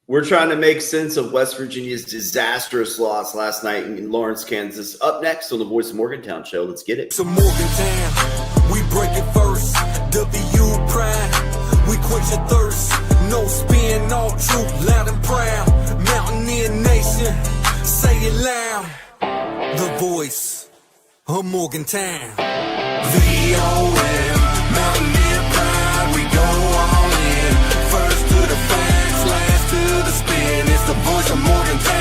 We're trying to make sense of West Virginia's disastrous loss last night in Lawrence, Kansas. Up next on the Voice of Morgantown show. Let's get it. So Morgantown, we break it first. W pride, we quench your thirst. No spin, all truth, loud and proud. Mountaineer nation, say it loud. The Voice of Morgantown. VOM, Mountaineer pride, we go all in. First to the facts, last to the spin. It's the Voice of Morgantown.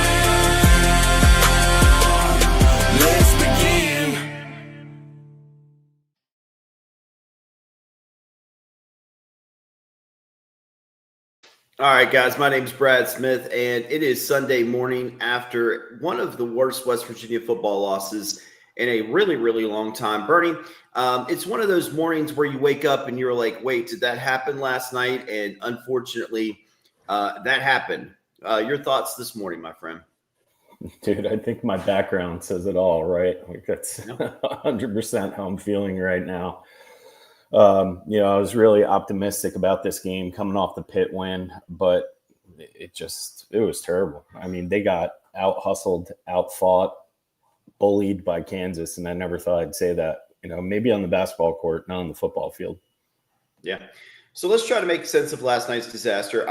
Let's begin. All right, guys, my name is Brad Smith, and it is Sunday morning after one of the worst West Virginia football losses in a really, really long time. Bernie, it's one of those mornings where you wake up and you're like, wait, did that happen last night? And unfortunately, that happened. Your thoughts this morning, my friend? Dude, I think my background says it all, right? Like that's 100% how I'm feeling right now. I was really optimistic about this game coming off the Pitt win, but it was terrible. I mean, they got out hustled, out fought, bullied by Kansas. And I never thought I'd say that, maybe on the basketball court, not on the football field. Yeah. So let's try to make sense of last night's disaster.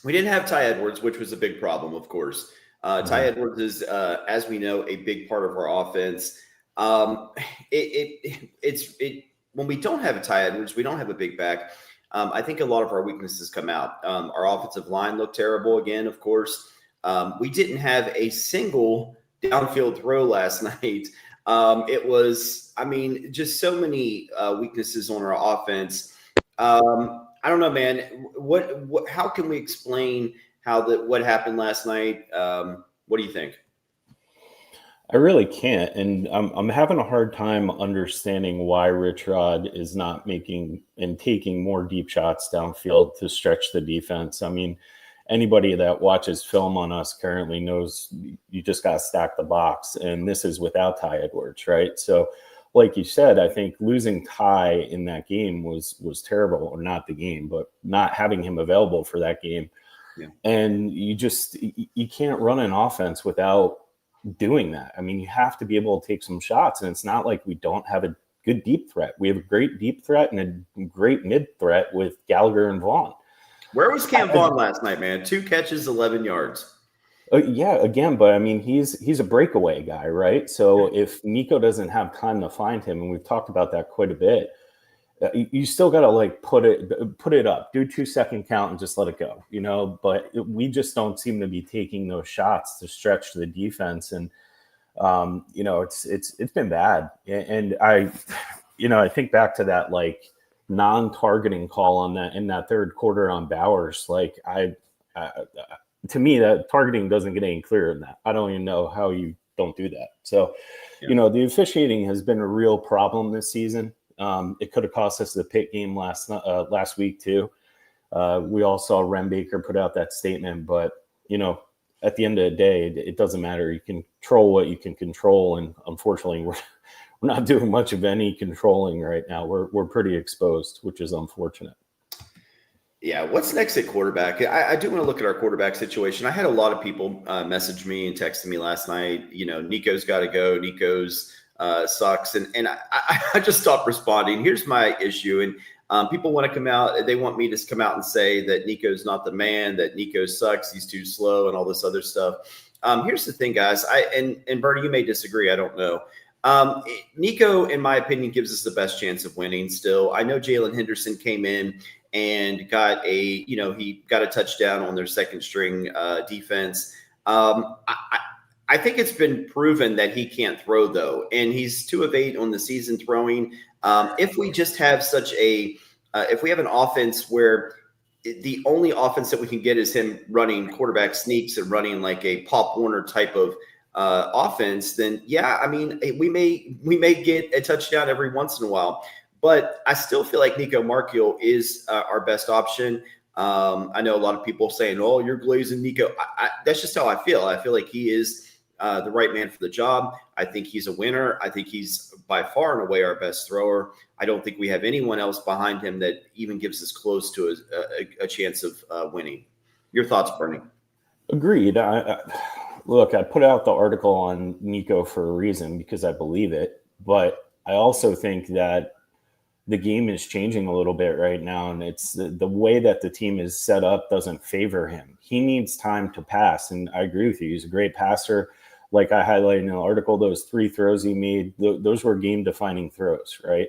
We didn't have Ty Edwards, which was a big problem, of course. Ty Edwards is, as we know, a big part of our offense. When we don't have a Ty Edwards, we don't have a big back. I think a lot of our weaknesses come out. Our offensive line looked terrible again, of course. We didn't have a single downfield throw last night. It was, just so many weaknesses on our offense. I don't know, man. How can we explain what happened last night? What do you think? I really can't, and I'm having a hard time understanding why Rich Rod is not making and taking more deep shots downfield to stretch the defense. I mean, anybody that watches film on us currently knows you just got to stack the box, and this is without Ty Edwards, right? So, like you said, I think losing Ty in that game was terrible, or not the game, but not having him available for that game. Yeah. And you can't run an offense without doing that. I mean, you have to be able to take some shots, and it's not like we don't have a good deep threat. We have a great deep threat and a great mid threat with Gallagher and Vaughn. Where was Cam Vaughn last night, man? 2 catches, 11 yards. Yeah, again, but I mean, he's a breakaway guy, right? So if Nico doesn't have time to find him, and we've talked about that quite a bit, you still got to put it up, do 2-second count and just let it go, but we just don't seem to be taking those shots to stretch the defense. And, it's been bad. And I think back to that, non-targeting call on that in that third quarter on Bowers. To me, that targeting doesn't get any clearer than that. I don't even know how you don't do that. So, the officiating has been a real problem this season. It could have cost us the Pitt game last week too. We all saw Ren Baker put out that statement, but at the end of the day, it doesn't matter. You can control what you can control, and unfortunately, we're not doing much of any controlling right now. We're pretty exposed, which is unfortunate. Yeah, what's next at quarterback? I do want to look at our quarterback situation. I had a lot of people message me and texting me last night. Nico's got to go. Nico's sucks. And I just stopped responding. Here's my issue. And people want to come out. They want me to come out and say that Nico's not the man, that Nico sucks. He's too slow and all this other stuff. Here's the thing, guys. And Bernie, you may disagree. I don't know. Nico, in my opinion, gives us the best chance of winning still. I know Jalen Henderson came in and got a touchdown on their second string defense. I think it's been proven that he can't throw, though, and he's 2 of 8 on the season throwing. If we just have if we have an offense where the only offense that we can get is him running quarterback sneaks and running like a Pop Warner type of offense, then we may get a touchdown every once in a while. But I still feel like Nico Marchiol is our best option. I know a lot of people saying, "Oh, you're glazing Nico." That's just how I feel. I feel like he is the right man for the job. I think he's a winner. I think he's by far and away our best thrower. I don't think we have anyone else behind him that even gives us close to a chance of winning. Your thoughts, Bernie? Agreed. Look, I put out the article on Nico for a reason because I believe it, but I also think that the game is changing a little bit right now, and it's the way that the team is set up doesn't favor him. He needs time to pass, and I agree with you. He's a great passer. Like I highlighted in the article, those 3 throws he made, those were game-defining throws, right?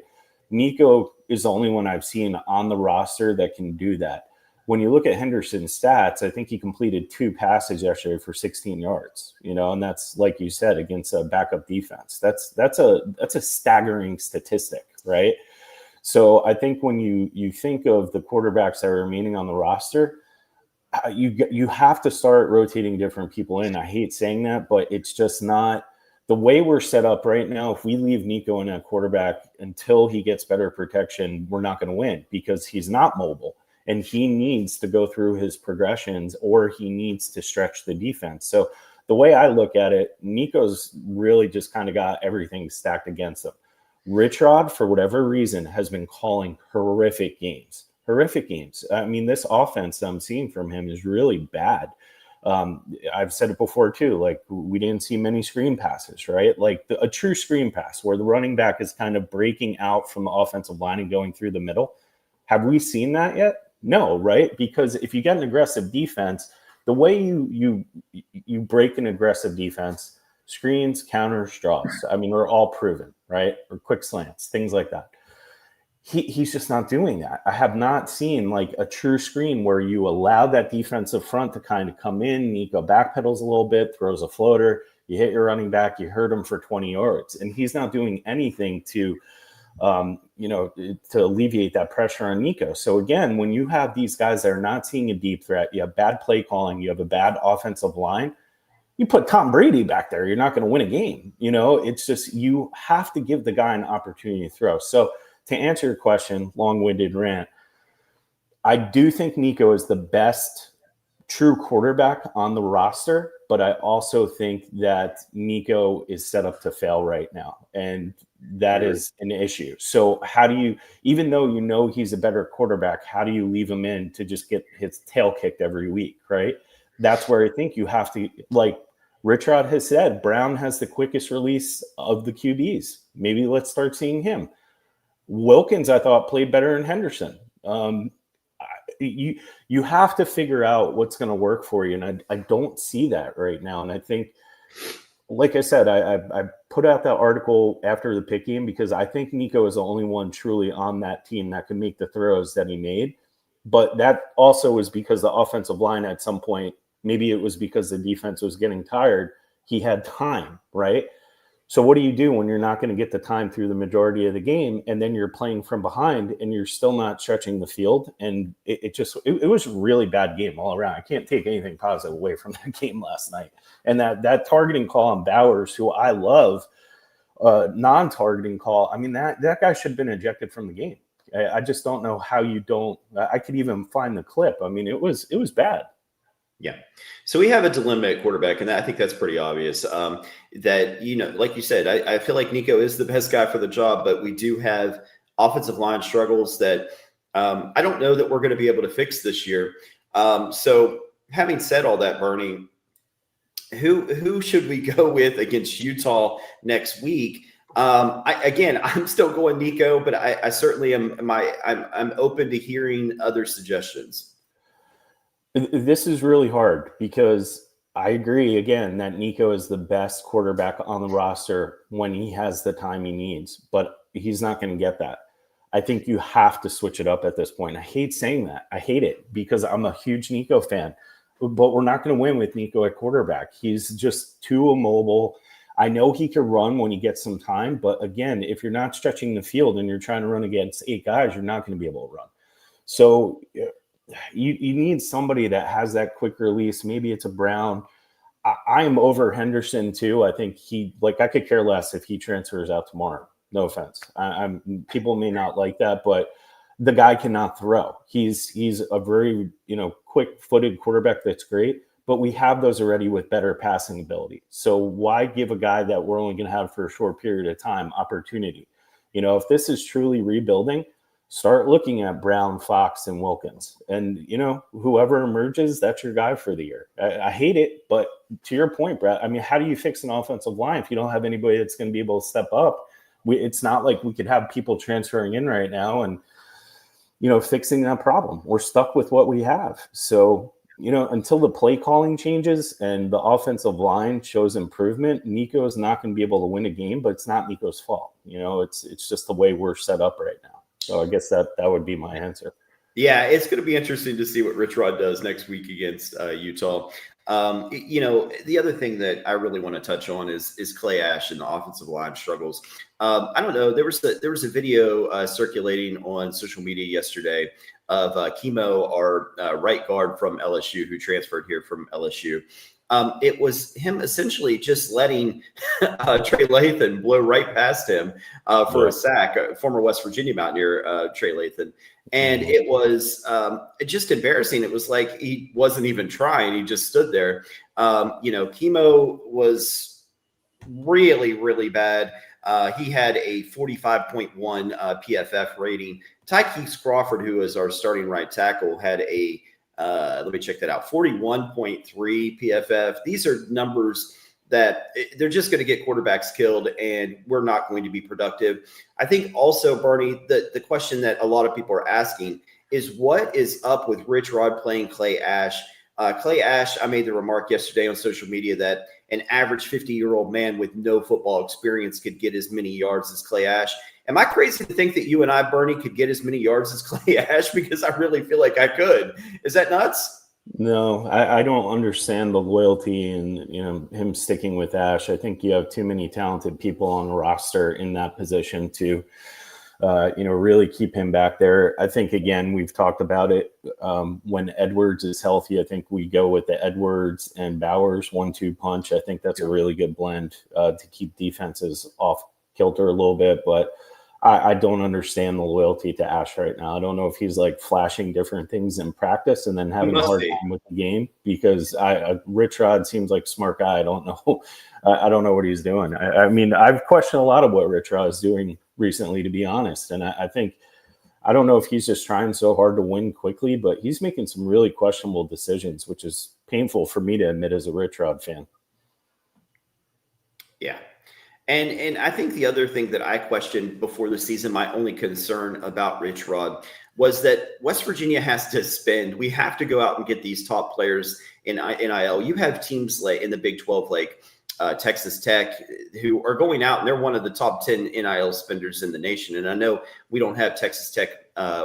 Nico is the only one I've seen on the roster that can do that. When you look at Henderson's stats, I think he completed 2 passes yesterday for 16 yards, and that's, like you said, against a backup defense. That's a staggering statistic, right? So I think when you think of the quarterbacks that are remaining on the roster, you have to start rotating different people in. I hate saying that, but it's just not the way we're set up right now. If we leave Nico in at quarterback until he gets better protection, we're not going to win because he's not mobile and he needs to go through his progressions or he needs to stretch the defense. So the way I look at it, Nico's really just kind of got everything stacked against him. Rich Rod, for whatever reason, has been calling horrific games. I mean, this offense I'm seeing from him is really bad. I've said it before too, like we didn't see many screen passes, right? Like a true screen pass where the running back is kind of breaking out from the offensive line and going through the middle. Have we seen that yet? No, right? Because if you get an aggressive defense, the way you break an aggressive defense, screens, counters, draws. I mean, we're all proven, right? Or quick slants, things like that. He's just not doing that. I have not seen like a true screen where you allow that defensive front to kind of come in. Nico backpedals a little bit, throws a floater. You hit your running back, you hurt him for 20 yards. And he's not doing anything to alleviate that pressure on Nico. So again, when you have these guys that are not seeing a deep threat, you have bad play calling, you have a bad offensive line, you put Tom Brady back there, you're not going to win a game. It's just you have to give the guy an opportunity to throw. So to answer your question, long-winded rant, I do think Nico is the best true quarterback on the roster, but I also think that Nico is set up to fail right now, and that is an issue. So how do you, even though he's a better quarterback, how do you leave him in to just get his tail kicked every week, right? That's where I think you have to, like Rich Rod has said, Brown has the quickest release of the QBs. Maybe let's start seeing him. Wilkins, I thought, played better than Henderson. You have to figure out what's going to work for you, and I don't see that right now. And I think, like I said, I put out that article after the pick game because I think Nico is the only one truly on that team that could make the throws that he made. But that also was because the offensive line at some point, maybe it was because the defense was getting tired, he had time, right? So what do you do when you're not going to get the time through the majority of the game, and then you're playing from behind and you're still not stretching the field? And it was a really bad game all around. I can't take anything positive away from that game last night. And that targeting call on Bowers, who I love, non-targeting call, I mean, that guy should have been ejected from the game. I just don't know how you don't. I could even find the clip. I mean, it was bad. Yeah. So we have a dilemma at quarterback, and I think that's pretty obvious. That, like you said, I feel like Nico is the best guy for the job, but we do have offensive line struggles that I don't know that we're going to be able to fix this year. So having said all that, Bernie, who should we go with against Utah next week? I'm still going Nico, but I certainly I'm open to hearing other suggestions. This is really hard because I agree, again, that Nico is the best quarterback on the roster when he has the time he needs, but he's not going to get that. I think you have to switch it up at this point. I hate saying that. I hate it because I'm a huge Nico fan, but we're not going to win with Nico at quarterback. He's just too immobile. I know he can run when he gets some time, but again, if you're not stretching the field and you're trying to run against 8 guys, you're not going to be able to run. So you need somebody that has that quick release. Maybe it's a Brown. I am over Henderson too. I think I could care less if he transfers out tomorrow. No offense. People may not like that, but the guy cannot throw. He's a very, quick-footed quarterback that's great, but we have those already with better passing ability. So why give a guy that we're only going to have for a short period of time opportunity? You know, if this is truly rebuilding, start looking at Brown, Fox, and Wilkins. And, you know, whoever emerges, that's your guy for the year. I hate it, but to your point, Brett, I mean, how do you fix an offensive line if you don't have anybody that's going to be able to step up? It's not like we could have people transferring in right now and, you know, fixing that problem. We're stuck with what we have. So, you know, until the play calling changes and the offensive line shows improvement, Nico is not going to be able to win a game, but it's not Nico's fault. You know, it's just the way we're set up right now. So I guess that would be my answer. Yeah, it's going to be interesting to see what Rich Rod does next week against Utah. You know, the other thing that I really want to touch on is Clay Ash and the offensive line struggles. I don't know. There was a video circulating on social media yesterday of Chemo, our right guard from LSU, who transferred here from LSU. It was him essentially just letting Trey Lathan blow right past him for a sack, former West Virginia Mountaineer Trey Lathan. And it was just embarrassing. It was like he wasn't even trying. He just stood there. You know, Chemo was really, really bad. He had a 45.1 PFF rating. Tykees Crawford, who is our starting right tackle, had a let me check that out. 41.3 PFF. These are numbers that they're just going to get quarterbacks killed, and we're not going to be productive. I think also, Bernie, the question that a lot of people are asking is what is up with Rich Rod playing Clay Ash? Clay Ash, I made the remark yesterday on social media that an average 50-year-old man with no football experience could get as many yards as Clay Ash. Am I crazy to think that you and I, Bernie, could get as many yards as Clay Ash? Because I really feel like I could. Is that nuts? No, I don't understand the loyalty and, you know, him sticking with Ash. I think you have too many talented people on the roster in that position to, you know, really keep him back there. I think, again, we've talked about it. When Edwards is healthy, I think we go with the Edwards and Bowers 1-2 punch. I think that's a really good blend to keep defenses off kilter a little bit. But I don't understand the loyalty to Ash right now. I don't know if he's like flashing different things in practice and then having a hard time with the game, because Rich Rod seems like a smart guy. I don't know. I don't know what he's doing. I mean, I've questioned a lot of what Rich Rod is doing recently, to be honest. And I think, I don't know if he's just trying so hard to win quickly, but he's making some really questionable decisions, which is painful for me to admit as a Rich Rod fan. Yeah. And I think the other thing that I questioned before the season, my only concern about Rich Rod, was that West Virginia has to spend. We have to go out and get these top players in NIL. You have teams like in the Big 12, like Texas Tech, who are going out, and they're one of the top 10 NIL spenders in the nation. And I know we don't have Texas Tech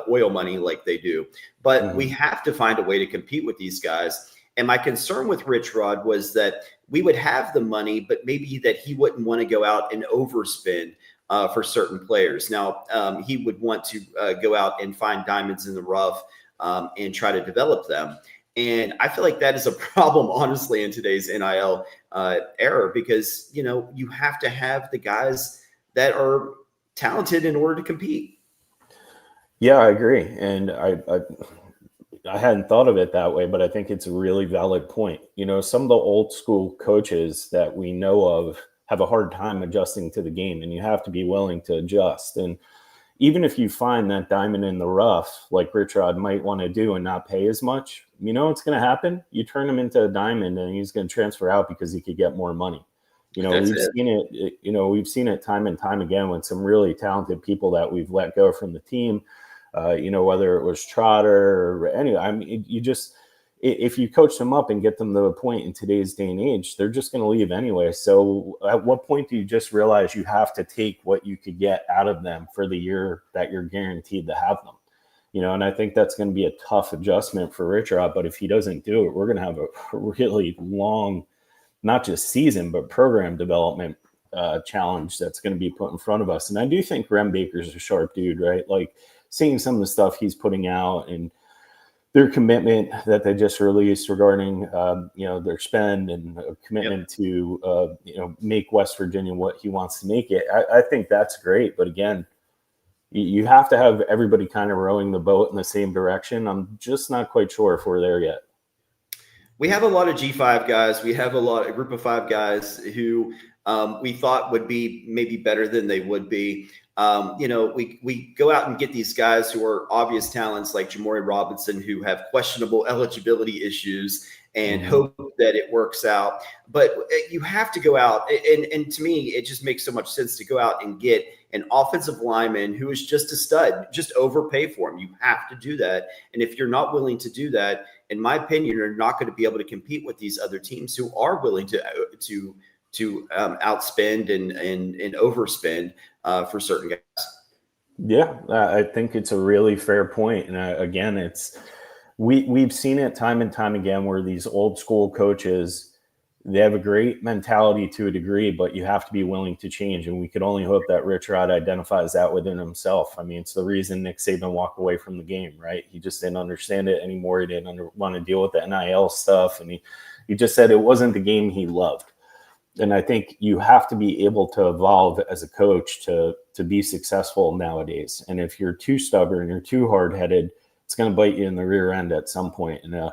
oil money like they do, but we have to find a way to compete with these guys. And my concern with Rich Rod was that we would have the money, but maybe that he wouldn't want to go out and overspend for certain players. Now, he would want to go out and find diamonds in the rough and try to develop them. And I feel like that is a problem, honestly, in today's NIL era, because, you know, you have to have the guys that are talented in order to compete. Yeah, I agree. And I hadn't thought of it that way, but I think it's a really valid point. You know, some of the old school coaches that we know of have a hard time adjusting to the game, and you have to be willing to adjust. And even if you find that diamond in the rough, like Rich Rod might want to do and not pay as much, you know what's going to happen? You turn him into a diamond and he's going to transfer out because he could get more money. You know, we've seen it time and time again with some really talented people that we've let go from the team. You know, whether it was Trotter or anyway, I mean, if you coach them up and get them to a point in today's day and age, they're just going to leave anyway. So at what point do you just realize you have to take what you could get out of them for the year that you're guaranteed to have them? You know, and I think that's going to be a tough adjustment for Rich Rod, but if he doesn't do it, we're going to have a really long, not just season, but program development challenge that's going to be put in front of us. And I do think Rem Baker's a sharp dude, right? Like, seeing some of the stuff he's putting out and their commitment that they just released regarding, you know, their spend and commitment to, you know, make West Virginia what he wants to make it. I think that's great. But again, you have to have everybody kind of rowing the boat in the same direction. I'm just not quite sure if we're there yet. we have a lot of G5 guys. We have a group of 5 guys who we thought would be maybe better than they would be. We go out and get these guys who are obvious talents like Jamori Robinson, who have questionable eligibility issues, and hope that it works out. But you have to go out, and to me, it just makes so much sense to go out and get an offensive lineman who is just a stud, just overpay for him. You have to do that. And if you're not willing to do that, in my opinion, you're not going to be able to compete with these other teams who are willing to outspend and overspend for certain guys. Yeah, I think it's a really fair point. And again, we've seen it time and time again where these old school coaches, they have a great mentality to a degree, but you have to be willing to change. And we could only hope that Rich Rod identifies that within himself. I mean, it's the reason Nick Saban walked away from the game, right? He just didn't understand it anymore. He didn't want to deal with the NIL stuff. And he just said it wasn't the game he loved. And I think you have to be able to evolve as a coach to be successful nowadays. And if you're too stubborn, you're too hard-headed, it's going to bite you in the rear end at some point. And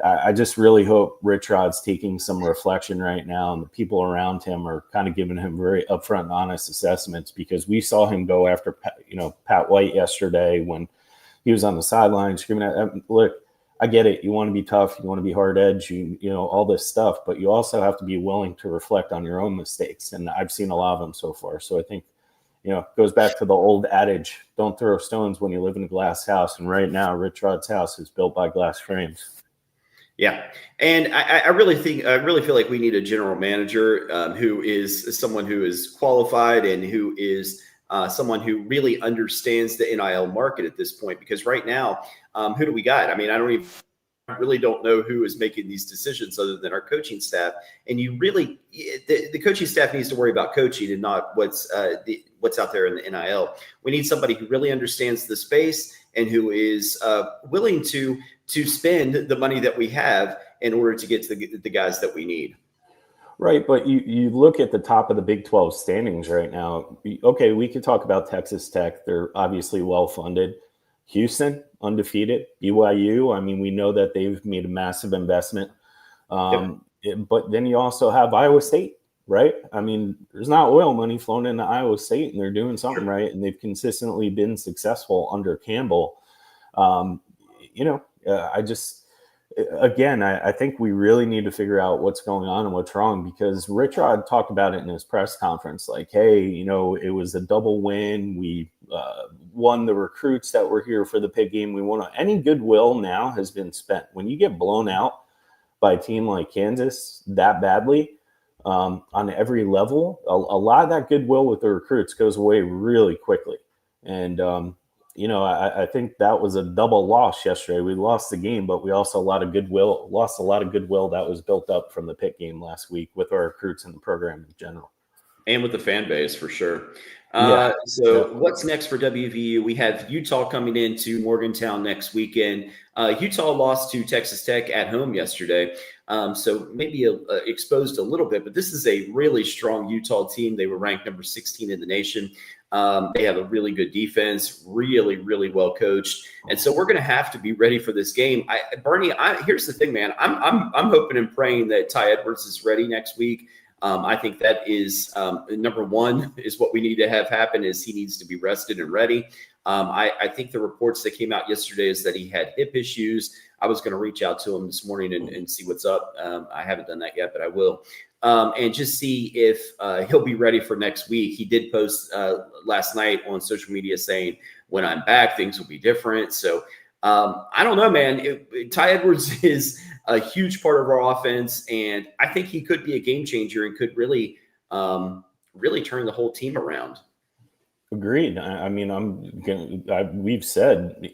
I just really hope Rich Rod's taking some reflection right now, and the people around him are kind of giving him very upfront and honest assessments, because we saw him go after Pat White yesterday when he was on the sideline screaming at him. Look, I get it. You want to be tough. You want to be hard edge, all this stuff, but you also have to be willing to reflect on your own mistakes. And I've seen a lot of them so far. So I think, it goes back to the old adage, don't throw stones when you live in a glass house. And right now, Rich Rod's house is built by glass frames. Yeah. And I really feel like we need a general manager who is someone who is qualified and who is someone who really understands the NIL market at this point, because right now, who do we got? I mean, I really don't know who is making these decisions other than our coaching staff. And the coaching staff needs to worry about coaching and not what's out there in the NIL. We need somebody who really understands the space and who is willing to spend the money that we have in order to get to the guys that we need. Right, but you look at the top of the Big 12 standings right now. Okay, we could talk about Texas Tech. They're obviously well-funded. Houston, undefeated. BYU, I mean, we know that they've made a massive investment. But then you also have Iowa State, right? I mean, there's not oil money flowing into Iowa State, and they're doing something right, and they've consistently been successful under Campbell. I think we really need to figure out what's going on and what's wrong, because Rich Rod talked about it in his press conference. Like, hey, it was a double win. We won the recruits that were here for the pig game. We won. Any goodwill now has been spent. When you get blown out by a team like Kansas that badly on every level, a lot of that goodwill with the recruits goes away really quickly. And, I think that was a double loss yesterday. We lost the game, but we also lost a lot of goodwill that was built up from the Pitt game last week with our recruits and the program in general. And with the fan base, for sure. What's next for WVU? We have Utah coming into Morgantown next weekend. Utah lost to Texas Tech at home yesterday. So maybe exposed a little bit, but this is a really strong Utah team. They were ranked number 16 in the nation. They have a really good defense, really, really well coached. And so we're going to have to be ready for this game. Bernie, here's the thing, man. I'm hoping and praying that Ty Edwards is ready next week. I think that is number one is what we need to have happen is he needs to be rested and ready. I think the reports that came out yesterday is that he had hip issues. I was going to reach out to him this morning and see what's up. I haven't done that yet, but I will. And just see if he'll be ready for next week. He did post last night on social media saying, when I'm back, things will be different. So I don't know, man. Ty Edwards is a huge part of our offense, and I think he could be a game changer and could really turn the whole team around. Agreed. I mean, we've said,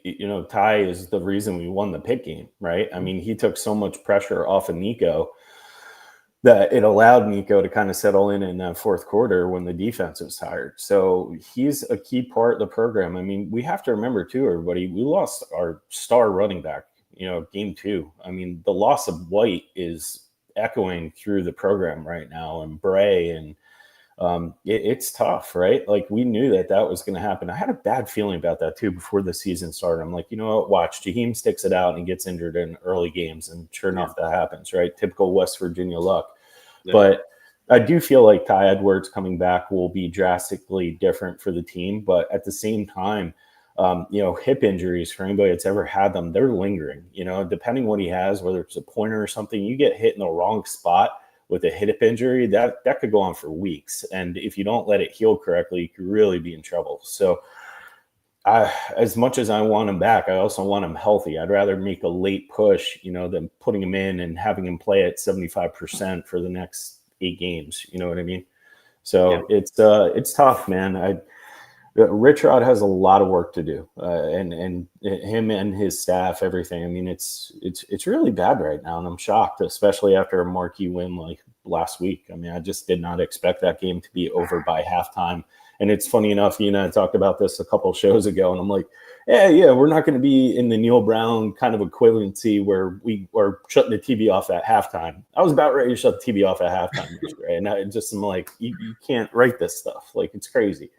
Ty is the reason we won the Pitt game, right? I mean, he took so much pressure off of Nico that it allowed Nico to kind of settle in that fourth quarter when the defense was tired. So he's a key part of the program. I mean, we have to remember too, everybody, we lost our star running back, game 2. I mean, the loss of White is echoing through the program right now, and Bray, and It's tough, right? Like we knew that was going to happen. I had a bad feeling about that too before the season started. I'm like, you know what? Watch, Jaheim sticks it out and gets injured in early games, and sure enough, that happens, right? Typical West Virginia luck. Yeah. But I do feel like Ty Edwards coming back will be drastically different for the team. But at the same time, hip injuries, for anybody that's ever had them, they're lingering. Depending what he has, whether it's a pointer or something, you get hit in the wrong spot with a hip injury, that could go on for weeks. And if you don't let it heal correctly, you could really be in trouble. So as much as I want him back, I also want him healthy. I'd rather make a late push, than putting him in and having him play at 75% for the next 8 games. You know what I mean? So it's tough, man. Rich Rod has a lot of work to do, and him and his staff, everything. I mean, it's really bad right now, and I'm shocked, especially after a marquee win like last week. I mean, I just did not expect that game to be over by halftime. And it's funny enough, I talked about this a couple of shows ago, and I'm like, yeah, we're not going to be in the Neil Brown kind of equivalency where we are shutting the TV off at halftime. I was about ready to shut the TV off at halftime yesterday, and I'm like, you can't write this stuff. Like, it's crazy.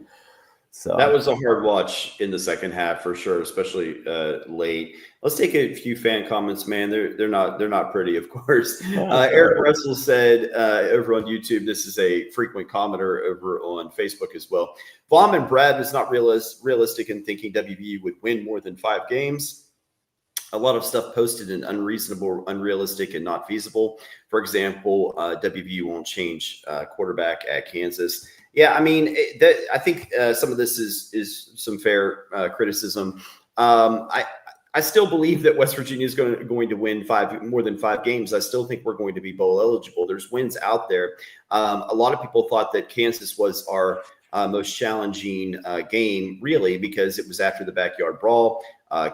So that was a hard watch in the second half for sure, especially late. Let's take a few fan comments, man. They're not pretty, of course. Eric Russell said over on YouTube, this is a frequent commenter over on Facebook as well. Vom and Brad was not realistic in thinking WVU would win more than 5 games. A lot of stuff posted in unreasonable, unrealistic, and not feasible. For example, WVU won't change quarterback at Kansas. Yeah, I mean, I think some of this is some fair criticism. I still believe that West Virginia is going to win more than 5 games. I still think we're going to be bowl eligible. There's wins out there. A lot of people thought that Kansas was our most challenging game, really, because it was after the backyard brawl.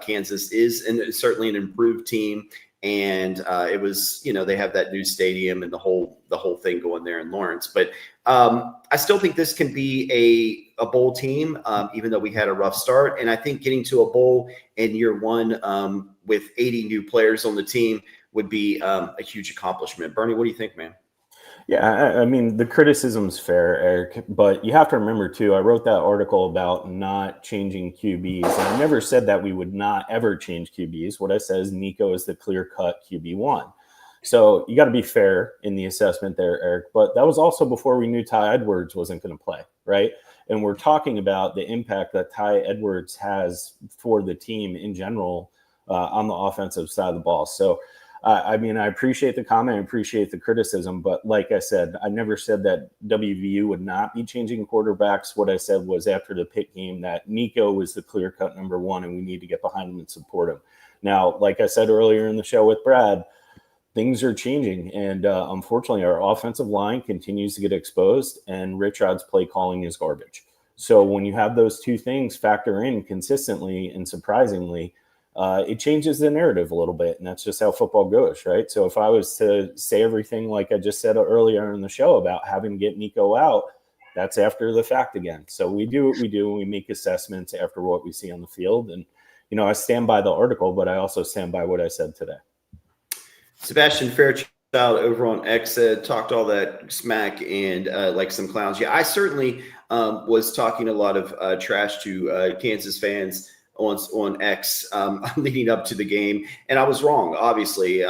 Kansas is certainly an improved team. And it was, they have that new stadium and the whole thing going there in Lawrence. But I still think this can be a bowl team, even though we had a rough start. And I think getting to a bowl in year 1 with 80 new players on the team would be a huge accomplishment. Bernie, what do you think, man? Yeah, I mean, the criticism's fair, Eric, but you have to remember, too, I wrote that article about not changing QBs, and I never said that we would not ever change QBs. What I said is Nico is the clear-cut QB1. So you got to be fair in the assessment there, Eric, but that was also before we knew Ty Edwards wasn't going to play, right? And we're talking about the impact that Ty Edwards has for the team in general on the offensive side of the ball. So, I mean, I appreciate the comment, I appreciate the criticism, but like I said, I never said that WVU would not be changing quarterbacks. What I said was after the Pitt game that Nico was the clear-cut number 1, and we need to get behind him and support him. Now, like I said earlier in the show with Brad, things are changing, and unfortunately, our offensive line continues to get exposed, and Rich Rod's play calling is garbage. So when you have those two things factor in consistently and surprisingly, it changes the narrative a little bit, and that's just how football goes, right? So if I was to say everything like I just said earlier in the show about having to get Nico out, that's after the fact again. So we do what we do, and we make assessments after what we see on the field. And, I stand by the article, but I also stand by what I said today. Sebastian Fairchild over on X said, talked all that smack and like some clowns. Yeah, I certainly was talking a lot of trash to Kansas fans on X leading up to the game. And I was wrong, obviously.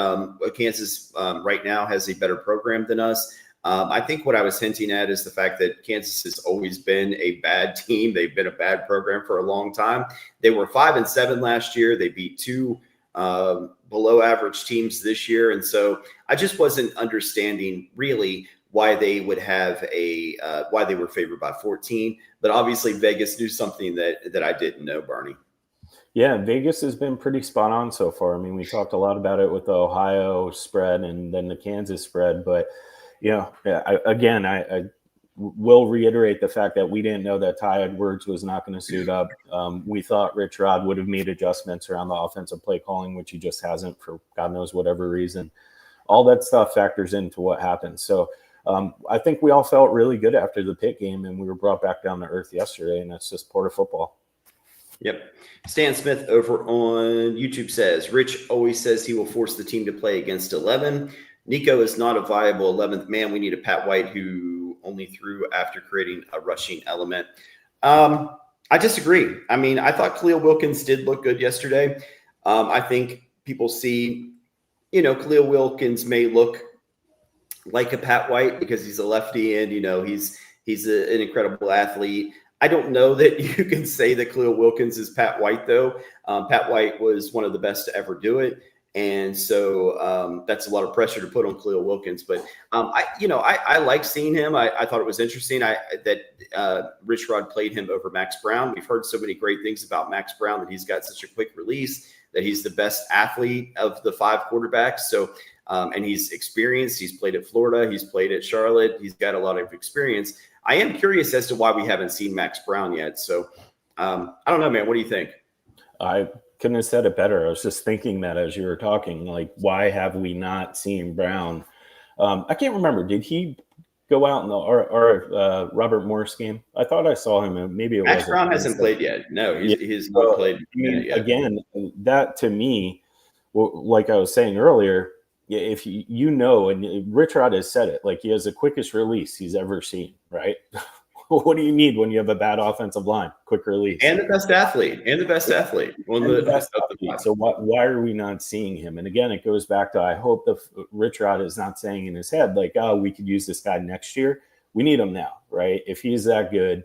Kansas right now has a better program than us. I think what I was hinting at is the fact that Kansas has always been a bad team. They've been a bad program for a long time. They were 5-7 last year. They beat 2 below average teams this year. And so I just wasn't understanding really why they would have why they were favored by 14. But obviously Vegas knew something that I didn't know, Barney. Yeah, Vegas has been pretty spot on so far. I mean, we talked a lot about it with the Ohio spread and then the Kansas spread. But, I will reiterate the fact that we didn't know that Ty Edwards was not going to suit up. We thought Rich Rod would have made adjustments around the offensive play calling, which he just hasn't for God knows whatever reason. All that stuff factors into what happens. So I think we all felt really good after the Pitt game, and we were brought back down to earth yesterday, and that's just part of football. Yep. Stan Smith over on YouTube says, Rich always says he will force the team to play against 11. Nico is not a viable 11th man. We need a Pat White who only threw after creating a rushing element. I disagree. I mean, I thought Khalil Wilkins did look good yesterday. I think people see, Khalil Wilkins may look like a Pat White because he's a lefty and, an incredible athlete. I don't know that you can say that Khalil Wilkins is Pat White, though. Pat White was one of the best to ever do it. And so that's a lot of pressure to put on Khalil Wilkins. But, I like seeing him. I thought it was interesting that Rich Rod played him over Max Brown. We've heard so many great things about Max Brown, that he's got such a quick release, that he's the best athlete of the 5 quarterbacks. So, and he's experienced. He's played at Florida. He's played at Charlotte. He's got a lot of experience. I am curious as to why we haven't seen Max Brown yet. So I don't know, man. What do you think? I couldn't have said it better. I was just thinking that as you were talking, like, why have we not seen Brown? I can't remember. Did he go out in the Robert Morris game? I thought I saw him. Maybe it was. Max Brown hasn't played yet. No, he's not played yet. Again, that to me, like I was saying earlier, if and Rich Rod has said it, like, he has the quickest release he's ever seen, right? What do you need when you have a bad offensive line? Quick release. And the best athlete. So why are we not seeing him? And again, it goes back to, I hope Rich Rod is not saying in his head, like, oh, we could use this guy next year. We need him now, right? If he's that good,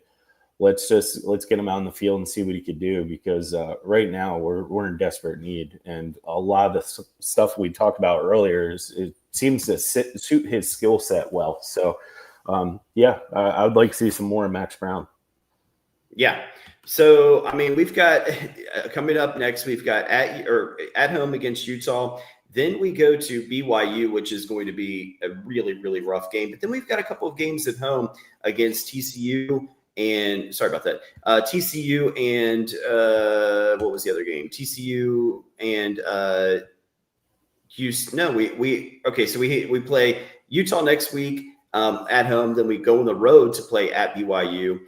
let's get him out in the field and see what he could do, because right now we're in desperate need. And a lot of the stuff we talked about earlier it seems to suit his skill set well. So, I would like to see some more of Max Brown. Yeah. So, I mean, we've got coming up next, we've got at home against Utah. Then we go to BYU, which is going to be a really, really rough game. But then we've got a couple of games at home against TCU and TCU and what was the other game? TCU and Houston. No, so we play Utah next week at home. Then we go on the road to play at BYU,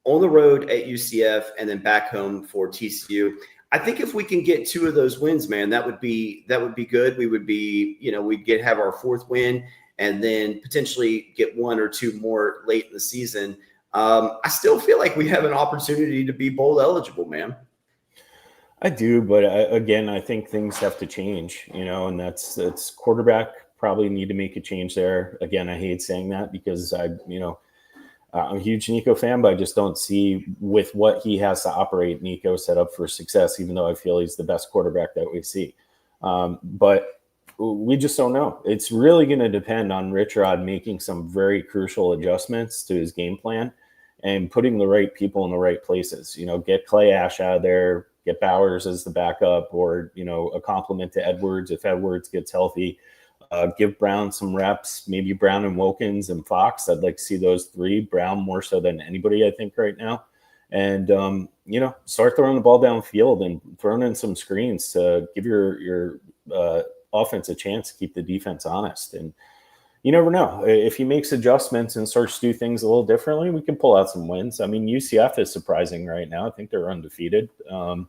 on the road at UCF, and then back home for TCU. I think if we can get 2 of those wins, man, that would be good. We would be, we'd have our 4th win, and then potentially get 1 or 2 more late in the season. I still feel like we have an opportunity to be bowl eligible, man. I do, but again, I think things have to change, and that's quarterback. Probably need to make a change there. Again, I hate saying that because I'm a huge Nico fan, but I just don't see with what he has to operate Nico set up for success, even though I feel he's the best quarterback that we see. But we just don't know. It's really going to depend on Rich Rod making some very crucial adjustments to his game plan and putting the right people in the right places. Get Clay Ash out of there, get Bowers as the backup, or, a compliment to Edwards if Edwards gets healthy. Give Brown some reps, maybe Brown and Wilkins and Fox. I'd like to see those 3. Brown more so than anybody, I think, right now. And, start throwing the ball downfield and throwing in some screens to give your offense a chance to keep the defense honest. And you never know. If he makes adjustments and starts to do things a little differently, we can pull out some wins. I mean, UCF is surprising right now. I think they're undefeated. I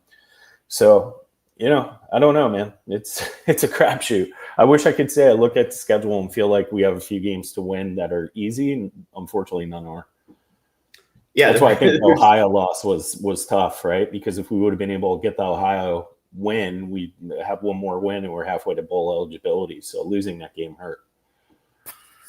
don't know, man. It's a crapshoot. I wish I could say I look at the schedule and feel like we have a few games to win that are easy, and unfortunately none are. Yeah, that's why I think the Ohio loss was tough, right? Because if we would have been able to get the Ohio win, we'd have one more win and we're halfway to bowl eligibility. So losing that game hurt.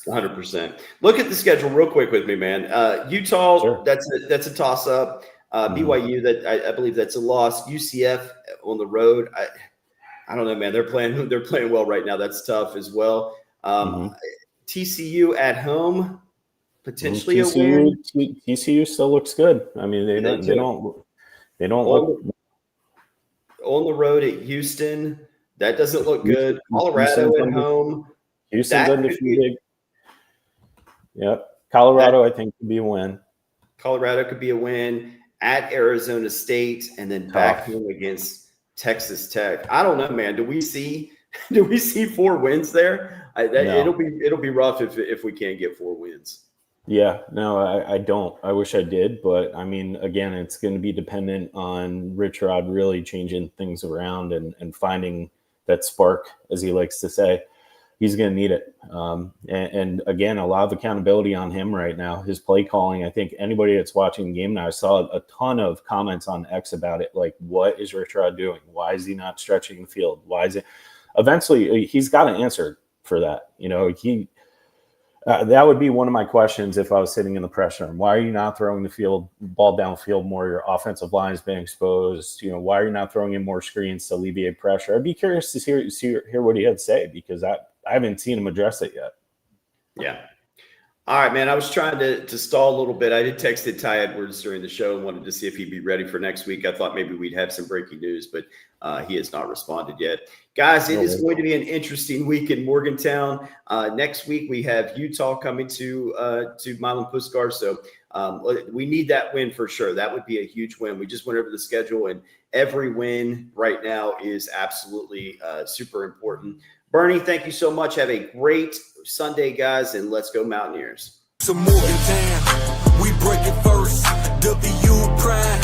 100%. Look at the schedule real quick with me, man. Utah, sure. That's a toss-up. BYU, that I believe that's a loss. UCF on the road, I don't know, man. They're playing well right now. That's tough as well. TCU at home, potentially a win. TCU still looks good. I mean, they don't look on the road at Houston. That doesn't look good. Colorado at home. Houston's undefeated. Yep. Colorado, I think, could be a win. Colorado could be a win. At Arizona State, and then back home against Texas Tech. I don't know, man. Do we see 4 wins there? No. It'll be rough if we can't get 4 wins. Yeah, no, I don't. I wish I did, but I mean, again, it's going to be dependent on Rich Rod really changing things around and finding that spark, as he likes to say. he's going to need it. And again, a lot of accountability on him right now. His play calling, I think anybody that's watching the game now, I saw a ton of comments on X about it. Like, what is Rich Rod doing? Why is he not stretching the field? Why is it? Eventually, he's got an answer for that. You know, that would be one of my questions if I was sitting in the press room. Why are you not throwing the ball downfield more? Your offensive line has been exposed. You know, why are you not throwing in more screens to alleviate pressure? I'd be curious to hear what he had to say, because I haven't seen him address it yet. Yeah. All right, man. I was trying to stall a little bit. I did text Ty Edwards during the show and wanted to see if he'd be ready for next week. I thought maybe we'd have some breaking news, but he has not responded yet. Guys, it is going to be an interesting week in Morgantown. Next week we have Utah coming to Milan Puskar, so we need that win for sure. That would be a huge win. We just went over the schedule, and every win right now is absolutely super important. Bernie, thank you so much. Have a great Sunday, guys, and let's go Mountaineers. So Morgantown, we break it first. W pride,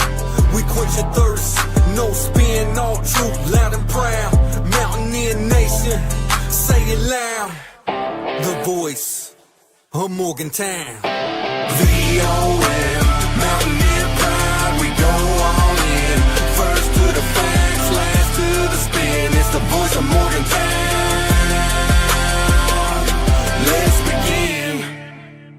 we quench your thirst. No spin, all truth, loud and proud. Mountaineer nation, say it loud. The voice of Morgantown. VOM, Mountaineer pride, we go all in. First to the facts, last to the spin. It's the voice of Morgantown.